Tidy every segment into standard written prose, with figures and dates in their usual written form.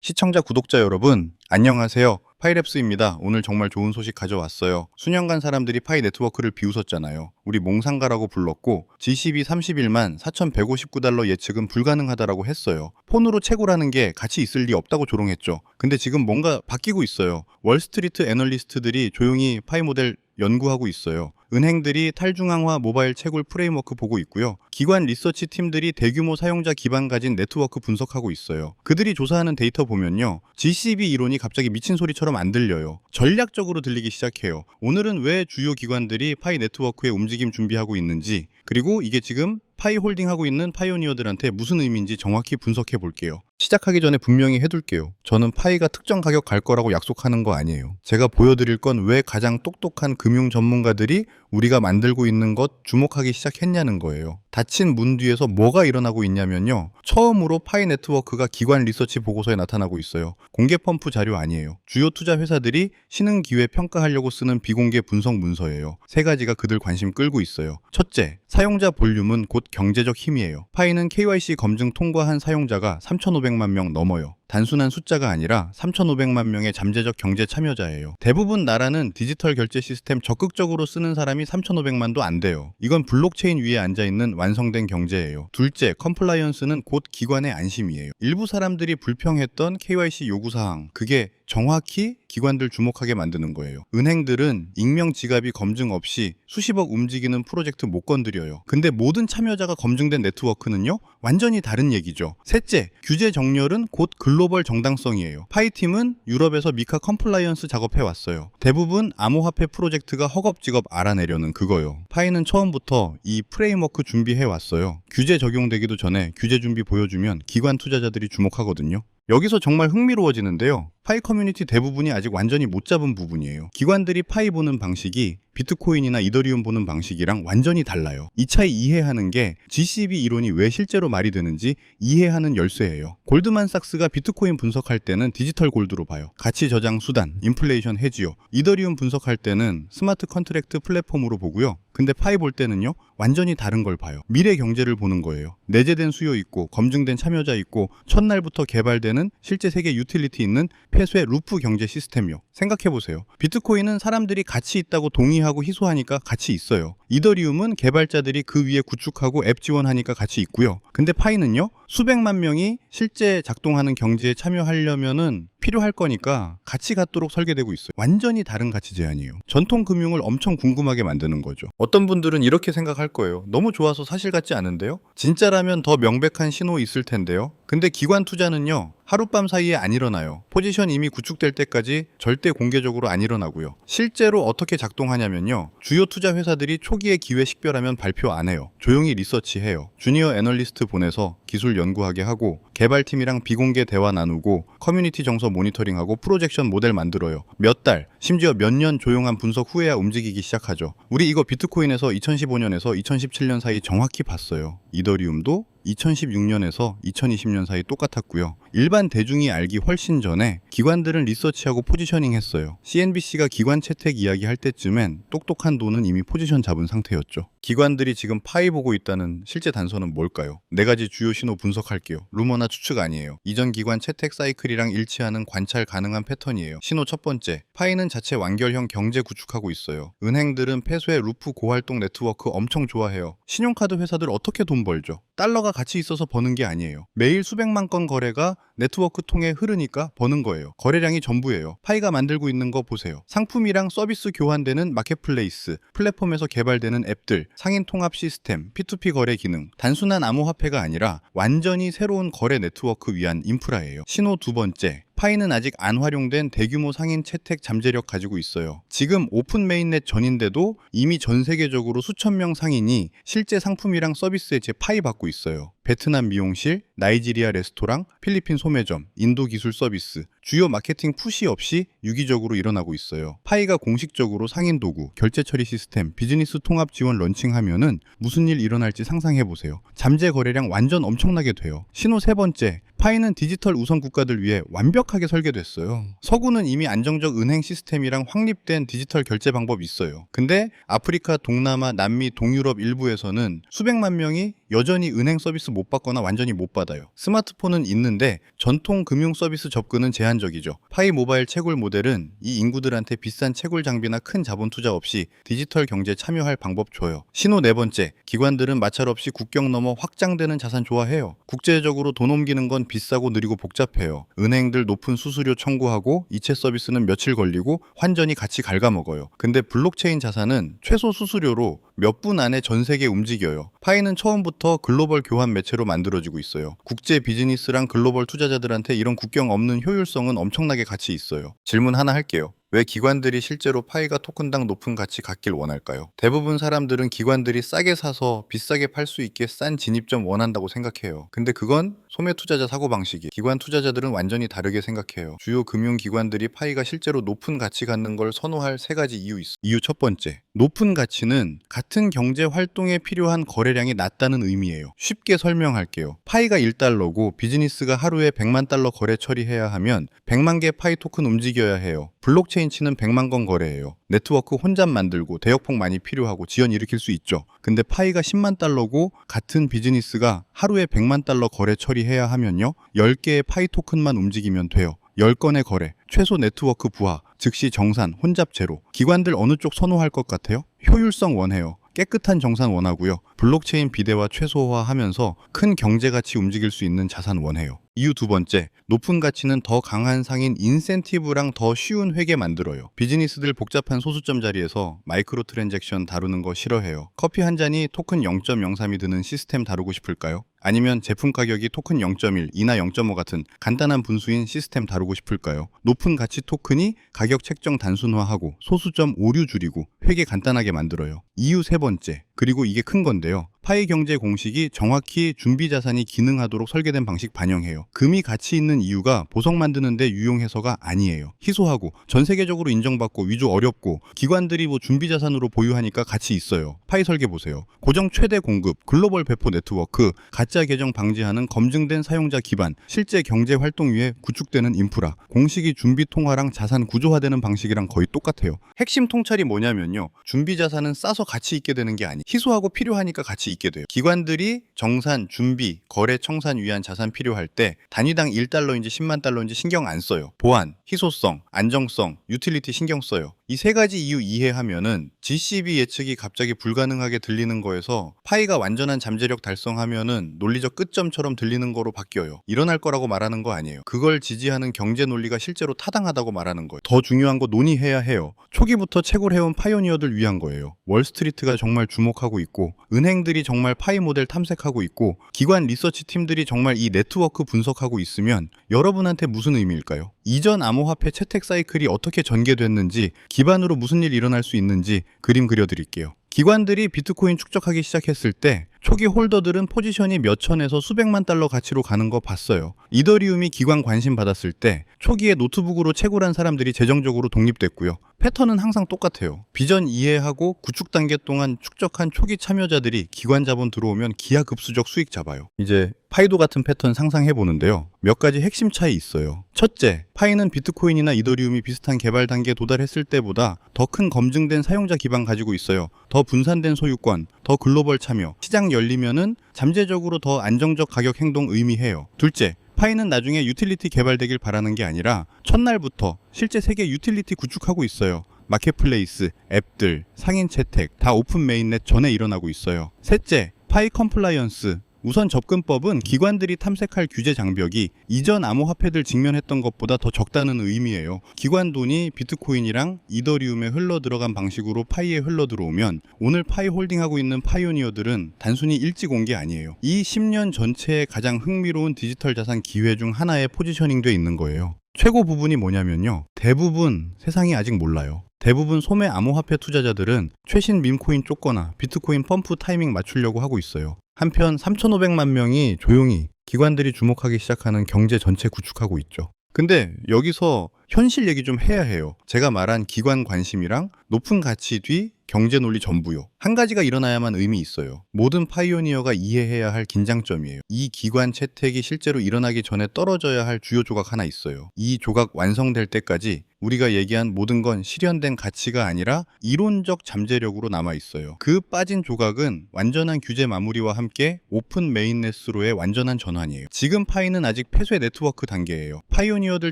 시청자, 구독자 여러분, 안녕하세요. 파이랩스입니다. 오늘 정말 좋은 소식 가져왔어요. 수년간 사람들이 파이 네트워크를 비웃었잖아요. 우리 몽상가라고 불렀고 GCB 31만 4,159달러 예측은 불가능하다라고 했어요. 폰으로 채굴하는 게 가치 있을 리 없다고 조롱했죠. 근데 지금 뭔가 바뀌고 있어요. 월스트리트 애널리스트들이 조용히 파이 모델 연구하고 있어요. 은행들이 탈중앙화 모바일 채굴 프레임워크 보고 있고요. 기관 리서치 팀들이 대규모 사용자 기반 가진 네트워크 분석하고 있어요. 그들이 조사하는 데이터 보면요. GCB 이론이 갑자기 미친 소리처럼 안 들려요. 전략적으로 들리기 시작해요. 오늘은 왜 주요 기관들이 파이 네트워크의 움직임 준비하고 있는지, 그리고 이게 지금 파이 홀딩 하고 있는 파이오니어들한테 무슨 의미인지 정확히 분석해 볼게요. 시작하기 전에 분명히 해둘게요. 저는 파이가 특정 가격 갈 거라고 약속하는 거 아니에요. 제가 보여드릴 건 왜 가장 똑똑한 금융 전문가들이 우리가 만들고 있는 것 주목하기 시작했냐는 거예요. 닫힌 문 뒤에서 뭐가 일어나고 있냐면요. 처음으로 파이 네트워크가 기관 리서치 보고서에 나타나고 있어요. 공개 펌프 자료 아니에요. 주요 투자 회사들이 신흥 기회 평가하려고 쓰는 비공개 분석 문서예요. 세 가지가 그들 관심 끌고 있어요. 첫째, 사용자 볼륨은 곧 경제적 힘이에요. 파이는 KYC 검증 통과한 사용자가 3,500만 명 넘어요. 단순한 숫자가 아니라 3,500만 명의 잠재적 경제 참여자예요. 대부분 나라는 디지털 결제 시스템 적극적으로 쓰는 사람이 3,500만도 안 돼요. 이건 블록체인 위에 앉아있는 완성된 경제예요. 둘째, 컴플라이언스는 곧 기관의 안심이에요. 일부 사람들이 불평했던 KYC 요구사항, 그게 정확히 기관들 주목하게 만드는 거예요. 은행들은 익명 지갑이 검증 없이 수십억 움직이는 프로젝트 못 건드려요. 근데 모든 참여자가 검증된 네트워크는요? 완전히 다른 얘기죠. 셋째, 규제 정렬은 곧 글로벌 정당성이에요. 파이팀은 유럽에서 미카 컴플라이언스 작업해왔어요. 대부분 암호화폐 프로젝트가 허겁지겁 알아내려는 그거요. 파이는 처음부터 이 프레임워크 준비해왔어요. 규제 적용되기도 전에 규제 준비 보여주면 기관 투자자들이 주목하거든요. 여기서 정말 흥미로워지는데요. 파이 커뮤니티 대부분이 아직 완전히 못 잡은 부분이에요. 기관들이 파이 보는 방식이 비트코인이나 이더리움 보는 방식이랑 완전히 달라요. 이 차이 이해하는 게 GCB 이론이 왜 실제로 말이 되는지 이해하는 열쇠예요. 골드만삭스가 비트코인 분석할 때는 디지털 골드로 봐요. 가치 저장 수단, 인플레이션 헤지요. 이더리움 분석할 때는 스마트 컨트랙트 플랫폼으로 보고요. 근데 파이 볼 때는요, 완전히 다른 걸 봐요. 미래 경제를 보는 거예요. 내재된 수요 있고 검증된 참여자 있고 첫날부터 개발되는 실제 세계 유틸리티 있는 폐쇄 루프 경제 시스템이요. 생각해보세요. 비트코인은 사람들이 가치 있다고 동의하고 희소하니까 가치 있어요. 이더리움은 개발자들이 그 위에 구축하고 앱 지원하니까 가치 있고요. 근데 파이는요, 수백만 명이 실제 작동하는 경제에 참여하려면은 필요할 거니까 같이 갖도록 설계되고 있어요. 완전히 다른 가치 제한이에요. 전통 금융을 엄청 궁금하게 만드는 거죠. 어떤 분들은 이렇게 생각할 거예요. 너무 좋아서 사실 같지 않은데요? 진짜라면 더 명백한 신호 있을 텐데요. 근데 기관 투자는요, 하룻밤 사이에 안 일어나요. 포지션 이미 구축될 때까지 절대 공개적으로 안 일어나고요. 실제로 어떻게 작동하냐면요. 주요 투자 회사들이 초기에 기회 식별하면 발표 안 해요. 조용히 리서치해요. 주니어 애널리스트 보내서 기술 연구하게 하고 개발팀이랑 비공개 대화 나누고 커뮤니티 정서 모니터링하고 프로젝션 모델 만들어요. 몇 달, 심지어 몇 년 조용한 분석 후에야 움직이기 시작하죠. 우리 이거 비트코인에서 2015년에서 2017년 사이 정확히 봤어요. 이더리움도 2016년에서 2020년 사이 똑같았고요. 일반 대중이 알기 훨씬 전에 기관들은 리서치하고 포지셔닝 했어요. CNBC가 기관 채택 이야기 할 때쯤엔 똑똑한 돈은 이미 포지션 잡은 상태였죠. 기관들이 지금 파이 보고 있다는 실제 단서는 뭘까요? 네 가지 주요 신호 분석할게요. 루머나 추측 아니에요. 이전 기관 채택 사이클이랑 일치하는 관찰 가능한 패턴이에요. 신호 첫 번째, 파이는 자체 완결형 경제 구축하고 있어요. 은행들은 폐쇄 루프 고활동 네트워크 엄청 좋아해요. 신용카드 회사들 어떻게 돈 벌죠? 달러가 가치 있어서 버는 게 아니에요. 매일 수백만 건 거래가 네트워크 통해 흐르니까 버는 거예요. 거래량이 전부예요. 파이가 만들고 있는 거 보세요. 상품이랑 서비스 교환되는 마켓플레이스, 플랫폼에서 개발되는 앱들, 상인 통합 시스템, P2P 거래 기능, 단순한 암호화폐가 아니라 완전히 새로운 거래 네트워크 위한 인프라예요. 신호 두 번째, 파이는 아직 안 활용된 대규모 상인 채택 잠재력 가지고 있어요. 지금 오픈 메인넷 전인데도 이미 전 세계적으로 수천 명 상인이 실제 상품이랑 서비스에 제 파이 받고 있어요. 베트남 미용실, 나이지리아 레스토랑, 필리핀 소매점, 인도 기술 서비스, 주요 마케팅 푸시 없이 유기적으로 일어나고 있어요. 파이가 공식적으로 상인 도구, 결제 처리 시스템, 비즈니스 통합 지원 런칭하면은 무슨 일 일어날지 상상해보세요. 잠재 거래량 완전 엄청나게 돼요. 신호 세 번째, 파이는 디지털 우선 국가들 위해 완벽하게 설계됐어요. 서구는 이미 안정적 은행 시스템이랑 확립된 디지털 결제 방법이 있어요. 근데 아프리카, 동남아, 남미, 동유럽 일부에서는 수백만 명이 여전히 은행 서비스 못 받거나 완전히 못 받아요. 스마트폰은 있는데 전통 금융 서비스 접근은 제한적이죠. 파이 모바일 채굴 모델은 이 인구들한테 비싼 채굴 장비나 큰 자본 투자 없이 디지털 경제에 참여할 방법 줘요. 신호 네 번째, 기관들은 마찰 없이 국경 넘어 확장되는 자산 좋아해요. 국제적으로 돈 옮기는 건 비싸고 느리고 복잡해요. 은행들 높은 수수료 청구하고 이체 서비스는 며칠 걸리고 환전이 같이 갉아먹어요. 근데 블록체인 자산은 최소 수수료로 몇 분 안에 전 세계 움직여요. 파이는 처음부터 글로벌 교환 매체로 만들어지고 있어요. 국제 비즈니스랑 글로벌 투자자들한테 이런 국경 없는 효율성은 엄청나게 가치 있어요. 질문 하나 할게요. 왜 기관들이 실제로 파이가 토큰당 높은 가치 갖길 원할까요? 대부분 사람들은 기관들이 싸게 사서 비싸게 팔 수 있게 싼 진입점 원한다고 생각해요. 근데 그건 소매 투자자 사고방식이, 기관 투자자들은 완전히 다르게 생각해요. 주요 금융기관들이 파이가 실제로 높은 가치 갖는 걸 선호할 세 가지 이유 있어. 이유 첫 번째, 높은 가치는 같은 경제 활동에 필요한 거래량이 낮다는 의미예요. 쉽게 설명할게요. 파이가 1달러고 비즈니스가 하루에 100만 달러 거래 처리해야 하면 100만 개 파이 토큰 움직여야 해요. 블록체인 치는 100만 건 거래예요. 네트워크 혼잡 만들고 대역폭 많이 필요하고 지연 일으킬 수 있죠. 근데 파이가 10만 달러고 같은 비즈니스가 하루에 100만 달러 거래 처리해야 하면요, 10개의 파이 토큰만 움직이면 돼요. 10건의 거래, 최소 네트워크 부하, 즉시 정산, 혼잡 제로. 기관들 어느 쪽 선호할 것 같아요? 효율성 원해요. 깨끗한 정산 원하고요. 블록체인 비대화 최소화하면서 큰 경제 가치 움직일 수 있는 자산 원해요. 이유 두 번째, 높은 가치는 더 강한 상인 인센티브랑 더 쉬운 회계 만들어요. 비즈니스들 복잡한 소수점 자리에서 마이크로 트랜잭션 다루는 거 싫어해요. 커피 한 잔이 토큰 0.03이 드는 시스템 다루고 싶을까요? 아니면 제품 가격이 토큰 0.1, 이나 0.5 같은 간단한 분수인 시스템 다루고 싶을까요? 높은 가치 토큰이 가격 책정 단순화하고 소수점 오류 줄이고 회계 간단하게 만들어요. 이유 세 번째, 그리고 이게 큰 건데요. 파이 경제 공식이 정확히 준비 자산이 기능하도록 설계된 방식 반영해요. 금이 가치 있는 이유가 보석 만드는데 유용해서가 아니에요. 희소하고 전 세계적으로 인정받고 위조 어렵고 기관들이 준비 자산으로 보유하니까 가치 있어요. 파이 설계 보세요. 고정 최대 공급, 글로벌 배포 네트워크, 가짜 계정 방지하는 검증된 사용자 기반, 실제 경제 활동 위에 구축되는 인프라, 공식이 준비 통화랑 자산 구조화되는 방식이랑 거의 똑같아요. 핵심 통찰이 뭐냐면요, 준비 자산은 싸서 가치 있게 되는 게 아니, 희소하고 필요하니까 가치 있게 돼요. 기관들이 정산, 준비, 거래, 청산 위한 자산 필요할 때 단위당 1달러인지 10만 달러인지 신경 안 써요. 보안, 희소성, 안정성, 유틸리티 신경 써요. 이 세 가지 이유 이해하면은 GCB 예측이 갑자기 불가능하게 들리는 거에서 파이가 완전한 잠재력 달성하면은 논리적 끝점처럼 들리는 거로 바뀌어요. 일어날 거라고 말하는 거 아니에요. 그걸 지지하는 경제 논리가 실제로 타당하다고 말하는 거예요. 더 중요한 거 논의해야 해요. 초기부터 채굴해온 파이오니어들 위한 거예요. 월스트리트가 정말 주목하고 있고, 은행들이 정말 파이 모델 탐색하고 있고, 기관 리서치 팀들이 정말 이 네트워크 분석하고 있으면 여러분한테 무슨 의미일까요? 이전 암호화폐 채택 사이클이 어떻게 전개됐는지, 기반으로 무슨 일이 일어날 수 있는지 그림 그려드릴게요. 기관들이 비트코인 축적하기 시작했을 때 초기 홀더들은 포지션이 몇 천에서 수백만 달러 가치로 가는 거 봤어요. 이더리움이 기관 관심 받았을 때 초기에 노트북으로 채굴한 사람들이 재정적으로 독립됐고요. 패턴은 항상 똑같아요. 비전 이해하고 구축 단계 동안 축적한 초기 참여자들이 기관 자본 들어오면 기하급수적 수익 잡아요. 이제 파이도 같은 패턴 상상해 보는데요. 몇 가지 핵심 차이 있어요. 첫째, 파이는 비트코인이나 이더리움이 비슷한 개발 단계에 도달했을 때보다 더 큰 검증된 사용자 기반 가지고 있어요. 더 분산된 소유권, 더 글로벌 참여, 시장 열리면은 잠재적으로 더 안정적 가격 행동 의미해요. 둘째, 파이는 나중에 유틸리티 개발되길 바라는 게 아니라 첫날부터 실제 세계 유틸리티 구축하고 있어요. 마켓플레이스, 앱들, 상인 채택 다 오픈 메인넷 전에 일어나고 있어요. 셋째, 파이 컴플라이언스. 우선 접근법은 기관들이 탐색할 규제 장벽이 이전 암호화폐들 직면했던 것보다 더 적다는 의미예요. 기관 돈이 비트코인이랑 이더리움에 흘러 들어간 방식으로 파이에 흘러 들어오면 오늘 파이 홀딩하고 있는 파이오니어들은 단순히 일찍 온 게 아니에요. 이 10년 전체의 가장 흥미로운 디지털 자산 기회 중 하나에 포지셔닝돼 있는 거예요. 최고 부분이 뭐냐면요, 대부분 세상이 아직 몰라요. 대부분 소매 암호화폐 투자자들은 최신 밈코인 쫓거나 비트코인 펌프 타이밍 맞추려고 하고 있어요. 한편 3,500만 명이 조용히 기관들이 주목하기 시작하는 경제 전체 구축하고 있죠. 근데 여기서 현실 얘기 좀 해야 해요. 제가 말한 기관 관심이랑 높은 가치 뒤 경제 논리 전부요. 한 가지가 일어나야만 의미 있어요. 모든 파이오니어가 이해해야 할 긴장점이에요. 이 기관 채택이 실제로 일어나기 전에 떨어져야 할 주요 조각 하나 있어요. 이 조각 완성될 때까지 우리가 얘기한 모든 건 실현된 가치가 아니라 이론적 잠재력으로 남아 있어요. 그 빠진 조각은 완전한 규제 마무리와 함께 오픈 메인넷으로의 완전한 전환이에요. 지금 파이는 아직 폐쇄 네트워크 단계예요. 파이오니어들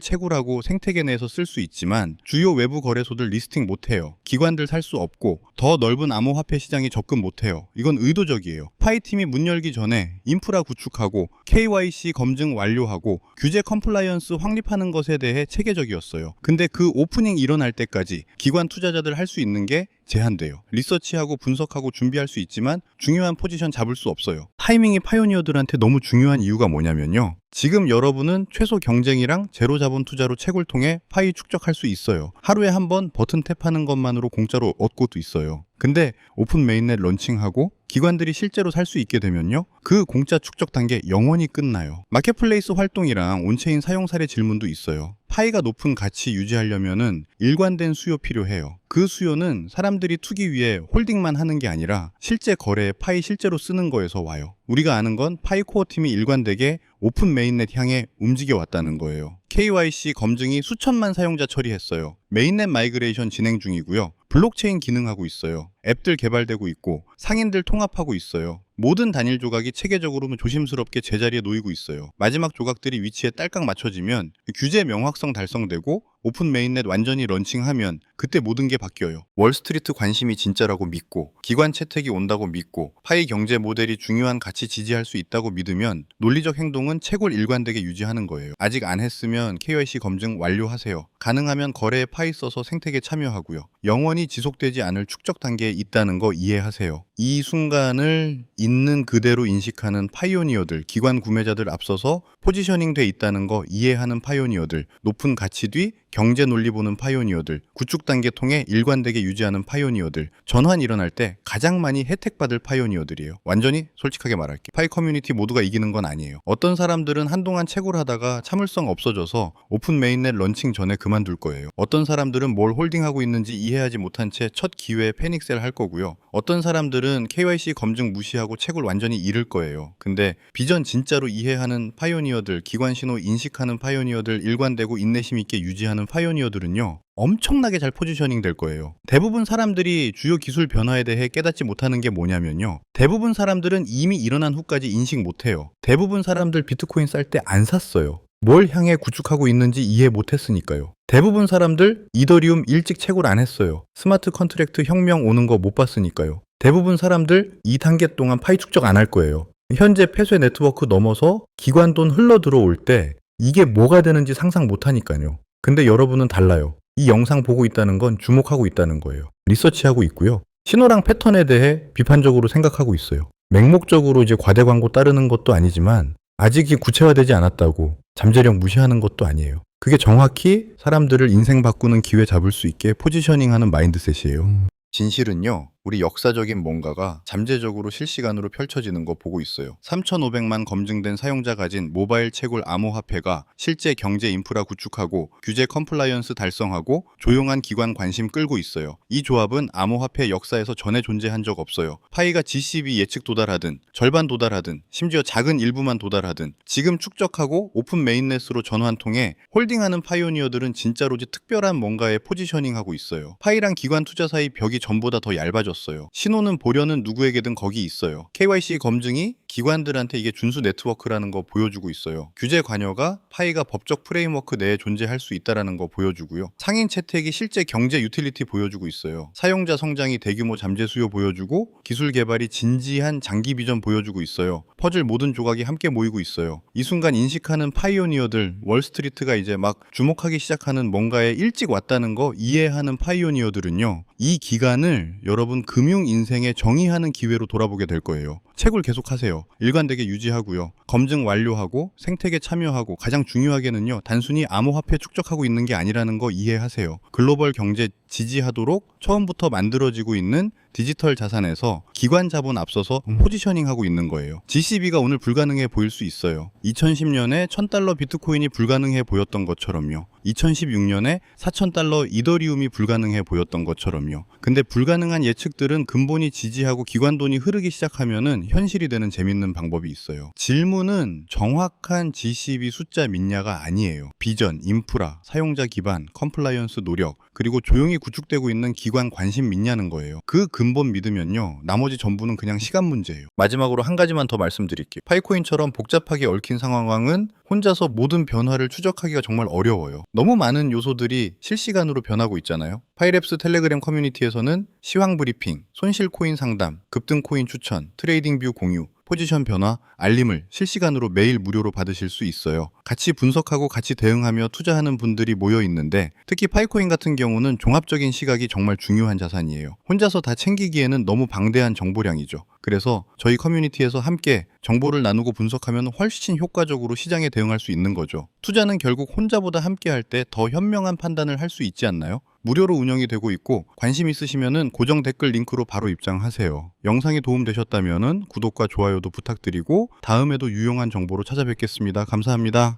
채굴하고 생태계 내에서 쓸 수 있지만 주요 외부 거래소들 리스팅 못해요. 기관들 살 수 없고 더 넓은 암호화폐 시장에 접근 못해요. 이건 의도적이에요. 파이팀이 문 열기 전에 인프라 구축하고 KYC 검증 완료하고 규제 컴플라이언스 확립하는 것에 대해 체계적이었어요. 근데 그 오프닝 일어날 때까지 기관 투자자들 할 수 있는 게 제한돼요. 리서치하고 분석하고 준비할 수 있지만 중요한 포지션 잡을 수 없어요. 타이밍이 파이오니어들한테 너무 중요한 이유가 뭐냐면요. 지금 여러분은 최소 경쟁이랑 제로 자본 투자로 채굴 통해 파이 축적할 수 있어요. 하루에 한 번 버튼 탭하는 것만으로 공짜로 얻고도 있어요. 근데 오픈 메인넷 런칭하고 기관들이 실제로 살 수 있게 되면요. 그 공짜 축적 단계 영원히 끝나요. 마켓플레이스 활동이랑 온체인 사용 사례 질문도 있어요. 파이가 높은 가치 유지하려면은 일관된 수요 필요해요. 그 수요는 사람들이 투기 위해 홀딩만 하는 게 아니라 실제 거래에 파이 실제로 쓰는 거에서 와요. 우리가 아는 건 파이 코어 팀이 일관되게 오픈 메인넷 향해 움직여 왔다는 거예요. KYC 검증이 수천만 사용자 처리했어요. 메인넷 마이그레이션 진행 중이고요. 블록체인 기능하고 있어요. 앱들 개발되고 있고 상인들 통합하고 있어요. 모든 단일 조각이 체계적으로 조심스럽게 제자리에 놓이고 있어요. 마지막 조각들이 위치에 딸깍 맞춰지면 규제 명확성 달성되고 오픈 메인넷 완전히 런칭하면 그때 모든 게 바뀌어요. 월스트리트 관심이 진짜라고 믿고 기관 채택이 온다고 믿고 파이 경제 모델이 중요한 가치 지지할 수 있다고 믿으면 논리적 행동은 채굴 일관되게 유지하는 거예요. 아직 안 했으면 KYC 검증 완료하세요. 가능하면 거래에 파이 써서 생태계 참여하고요. 영원히 지속되지 않을 축적 단계에 있다는 거 이해하세요. 이 순간을 있는 그대로 인식하는 파이오니어들, 기관 구매자들 앞서서 포지셔닝 돼 있다는 거 이해하는 파이오니어들, 높은 가치 뒤 경제 논리 보는 파이오니어들, 구축 단계 통해 일관되게 유지하는 파이오니어들, 전환 일어날 때 가장 많이 혜택받을 파이오니어들이에요. 완전히 솔직하게 말할게요. 파이 커뮤니티 모두가 이기는 건 아니에요. 어떤 사람들은 한동안 채굴하다가 참을성 없어져서 오픈 메인넷 런칭 전에 그만둘 거예요. 어떤 사람들은 뭘 홀딩하고 있는지 이해하지 못한 채 첫 기회에 패닉셀 할 거고요. 어떤 사람들은 KYC 검증 무시하고 채굴 완전히 잃을 거예요. 근데 비전 진짜로 이해하는 파이오니어들, 기관 신호 인식하는 파이오니어들, 일관되고 인내심 있게 유지하는 파이오니어들은요. 엄청나게 잘 포지셔닝 될 거예요. 대부분 사람들이 주요 기술 변화에 대해 깨닫지 못하는 게 뭐냐면요. 대부분 사람들은 이미 일어난 후까지 인식 못해요. 대부분 사람들 비트코인 쌀 때 안 샀어요. 뭘 향해 구축하고 있는지 이해 못했으니까요. 대부분 사람들 이더리움 일찍 채굴 안 했어요. 스마트 컨트랙트 혁명 오는 거 못 봤으니까요. 대부분 사람들 2단계 동안 파이 축적 안 할 거예요. 현재 폐쇄 네트워크 넘어서 기관 돈 흘러 들어올 때 이게 뭐가 되는지 상상 못 하니까요. 근데 여러분은 달라요. 이 영상 보고 있다는 건 주목하고 있다는 거예요. 리서치하고 있고요. 신호랑 패턴에 대해 비판적으로 생각하고 있어요. 맹목적으로 이제 과대 광고 따르는 것도 아니지만 아직 구체화되지 않았다고 잠재력 무시하는 것도 아니에요. 그게 정확히 사람들을 인생 바꾸는 기회 잡을 수 있게 포지셔닝하는 마인드셋이에요. 진실은요. 우리 역사적인 뭔가가 잠재적으로 실시간으로 펼쳐지는 거 보고 있어요. 3,500만 검증된 사용자 가진 모바일 채굴 암호화폐가 실제 경제 인프라 구축하고 규제 컴플라이언스 달성하고 조용한 기관 관심 끌고 있어요. 이 조합은 암호화폐 역사에서 전에 존재한 적 없어요. 파이가 GCB 예측 도달하든 절반 도달하든 심지어 작은 일부만 도달하든 지금 축적하고 오픈 메인넷으로 전환 통해 홀딩하는 파이오니어들은 진짜로 특별한 뭔가에 포지셔닝하고 있어요. 파이랑 기관 투자 사이 벽이 전보다 더 얇아졌어요. 신호는 보려는 누구에게든 거기 있어요. KYC 검증이 기관들한테 이게 준수 네트워크라는 거 보여주고 있어요. 규제 관여가 파이가 법적 프레임워크 내에 존재할 수 있다는 거 보여주고요. 상인 채택이 실제 경제 유틸리티 보여주고 있어요. 사용자 성장이 대규모 잠재 수요 보여주고 기술 개발이 진지한 장기 비전 보여주고 있어요. 퍼즐 모든 조각이 함께 모이고 있어요. 이 순간 인식하는 파이오니어들, 월스트리트가 이제 막 주목하기 시작하는 뭔가에 일찍 왔다는 거 이해하는 파이오니어들은요. 이 기간을 여러분 금융 인생에 정의하는 기회로 돌아보게 될 거예요. 채굴 계속하세요. 일관되게 유지하고요. 검증 완료하고 생태계 참여하고 가장 중요하게는요. 단순히 암호화폐 축적하고 있는 게 아니라는 거 이해하세요. 글로벌 경제 지지하도록 처음부터 만들어지고 있는 디지털 자산에서 기관 자본 앞서서 포지셔닝하고 있는 거예요. GCB가 오늘 불가능해 보일 수 있어요. 2010년에 $1,000 비트코인이 불가능해 보였던 것처럼요. 2016년에 $4,000 이더리움이 불가능해 보였던 것처럼요. 근데 불가능한 예측들은 근본이 지지하고 기관 돈이 흐르기 시작하면은 현실이 되는 재밌는 방법이 있어요. 질문 의무는 정확한 GCB 숫자 믿냐가 아니에요. 비전, 인프라, 사용자 기반, 컴플라이언스 노력, 그리고 조용히 구축되고 있는 기관 관심 믿냐는 거예요. 그 근본 믿으면요, 나머지 전부는 그냥 시간 문제예요. 마지막으로 한 가지만 더 말씀드릴게요. 파이코인처럼 복잡하게 얽힌 상황은 혼자서 모든 변화를 추적하기가 정말 어려워요. 너무 많은 요소들이 실시간으로 변하고 있잖아요. 파이랩스 텔레그램 커뮤니티에서는 시황 브리핑, 손실 코인 상담, 급등 코인 추천, 트레이딩 뷰 공유, 포지션 변화, 알림을 실시간으로 매일 무료로 받으실 수 있어요. 같이 분석하고 같이 대응하며 투자하는 분들이 모여 있는데, 특히 파이코인 같은 경우는 종합적인 시각이 정말 중요한 자산이에요. 혼자서 다 챙기기에는 너무 방대한 정보량이죠. 그래서 저희 커뮤니티에서 함께 정보를 나누고 분석하면 훨씬 효과적으로 시장에 대응할 수 있는 거죠. 투자는 결국 혼자보다 함께 할 때 더 현명한 판단을 할 수 있지 않나요? 무료로 운영이 되고 있고, 관심 있으시면 고정 댓글 링크로 바로 입장하세요. 영상이 도움되셨다면 구독과 좋아요도 부탁드리고, 다음에도 유용한 정보로 찾아뵙겠습니다. 감사합니다.